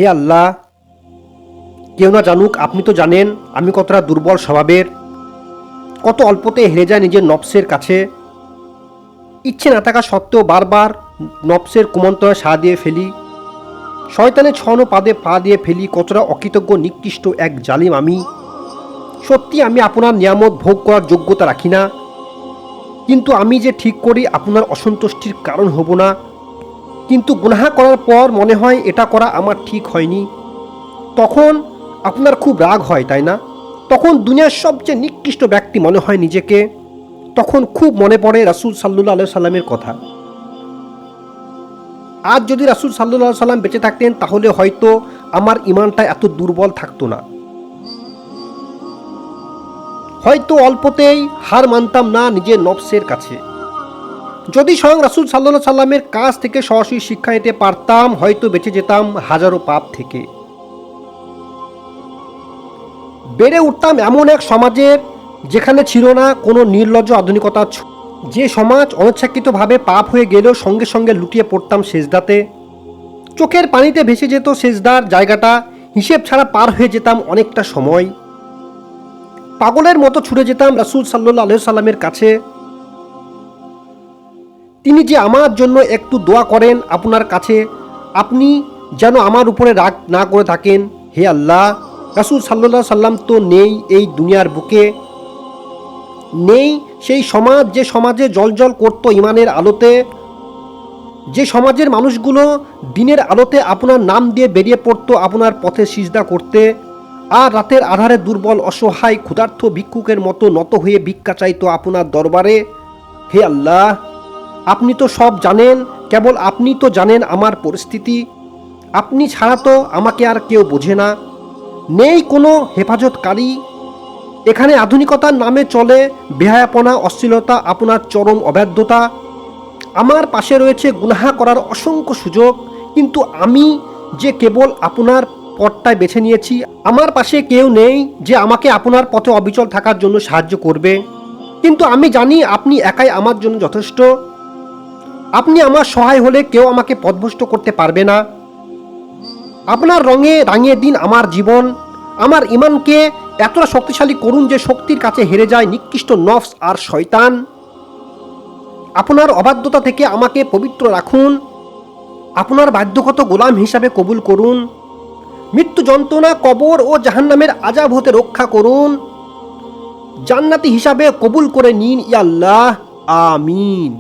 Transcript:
হে আল্লাহ, কেউ না জানুক, আপনি তো জানেন আমি কতটা দুর্বল স্বভাবের, কত অল্পতে হেরে যায় নিজের নফসের কাছে। ইচ্ছে না থাকা সত্ত্বেও বারবার নফসের কুমন্ত্রণায় সাড়া দিয়ে ফেলি। শয়তানের ছন্ন পাদে পা দিয়ে ফেলি। কতটা অকৃতজ্ঞ নিকৃষ্ট এক জালিম আমি। সত্যি আমি আপনার নিয়ামত ভোগ করার যোগ্যতা রাখি না, কিন্তু আমি যে ঠিক করি আপনার অসন্তুষ্টির কারণ হব না। কিন্তু গুনাহ করার পর মনে হয় এটা করা আমার ঠিক হয়নি। তখন আপনার খুব রাগ হয়, তাই না? তখন দুনিয়ার সবচেয়ে নিকৃষ্ট ব্যক্তি মনে হয় নিজেকে। তখন খুব মনে পড়ে রাসূল সাল্লাল্লাহু আলাইহি সাল্লামের কথা। আজ যদি রাসূল সাল্লাল্লাহু আলাইহি সাল্লাম বেঁচে থাকতেন তাহলে হয়তো আমার ঈমানটা এত দুর্বল থাকতো না। হয়তো অল্পতেই হার মানতাম না নিজের নফসের কাছে। যদি স্বয়ং রাসূল সাল্লাল্লাহু আলাইহি সাল্লামের কাছ থেকে সরাসরি শিক্ষা নিতে পারতাম, হয়তো বেঁচে যেতাম হাজারো পাপ থেকে। বেড়ে উঠতাম এমন এক সমাজের যেখানে ছিল না কোনো নির্লজ্জ আধুনিকতার ছোঁয়া। যে সমাজ অনিচ্ছাকৃতভাবে পাপ হয়ে গেলেও সঙ্গে সঙ্গে লুটিয়ে পড়তাম সেজদাতে। চোখের পানিতে ভেসে যেত সেজদার জায়গাটা, হিসেব ছাড়া পার হয়ে যেতাম অনেকটা সময়। পাগলের মতো ছুটে যেতাম রাসূল সাল্লাল্লাহু আলাইহি সাল্লামের কাছে। তিনি যে আমার জন্য একটু দোয়া করেন আপনার কাছে, আপনি যেন আমার উপরে রাগ না করে থাকেন। হে আল্লাহ, রাসূল সাল্লাল্লাহু আলাইহি সাল্লাম তো নেই এই দুনিয়ার বুকে। নেই সেই সমাজ যে সমাজে জ্বলজ্বল করত ঈমানের আলোতে, যে সমাজের মানুষগুলো দিনের আলোতে আপনার নাম দিয়ে বেরিয়ে পড়তো আপনার পথে সিজদা করতে, আর রাতের আধারে দুর্বল অসহায় ক্ষুধার্ত ভিক্ষুকের মতো নত হয়ে ভিক্ষা চাইতো আপনার দরবারে। হে আল্লাহ, আপনি তো সব জানেন, কেবল আপনি তো জানেন আমার পরিস্থিতি। আপনি ছাড়া তো আমাকে আর কেউ বোঝে না। নেই কোনো হেফাজতকারী। এখানে আধুনিকতার নামে চলে বেহায়াপনা, অশ্লীলতা, আপনার চরম অবাধ্যতা। আমার পাশে রয়েছে গুনাহ করার অসংখ্য সুযোগ, কিন্তু আমি যে কেবল আপনার পথটাই বেছে নিয়েছি। আমার পাশে কেউ নেই যে আমাকে আপনার পথে অবিচল থাকার জন্য সাহায্য করবে। কিন্তু আমি জানি আপনি একাই আমার জন্য যথেষ্ট। আপনি আমার সহায় হলে কেউ আমাকে পথভ্রষ্ট করতে পারবে না। আপনার রঙে রাঙিয়ে দিন আমার জীবন। আমার ঈমানকে এতটা শক্তিশালী করুন যে শক্তির কাছে হেরে যায় নিকৃষ্ট নফস আর শয়তান। আপনার অবাধ্যতা থেকে আমাকে পবিত্র রাখুন। আপনার বাধ্যগত গোলাম হিসাবে কবুল করুন। মৃত্যু যন্ত্রণা, কবর ও জাহান্নামের আযাব হতে রক্ষা করুন। জান্নাতি হিসাবে কবুল করে নিন ইয়া আল্লাহ, আমিন।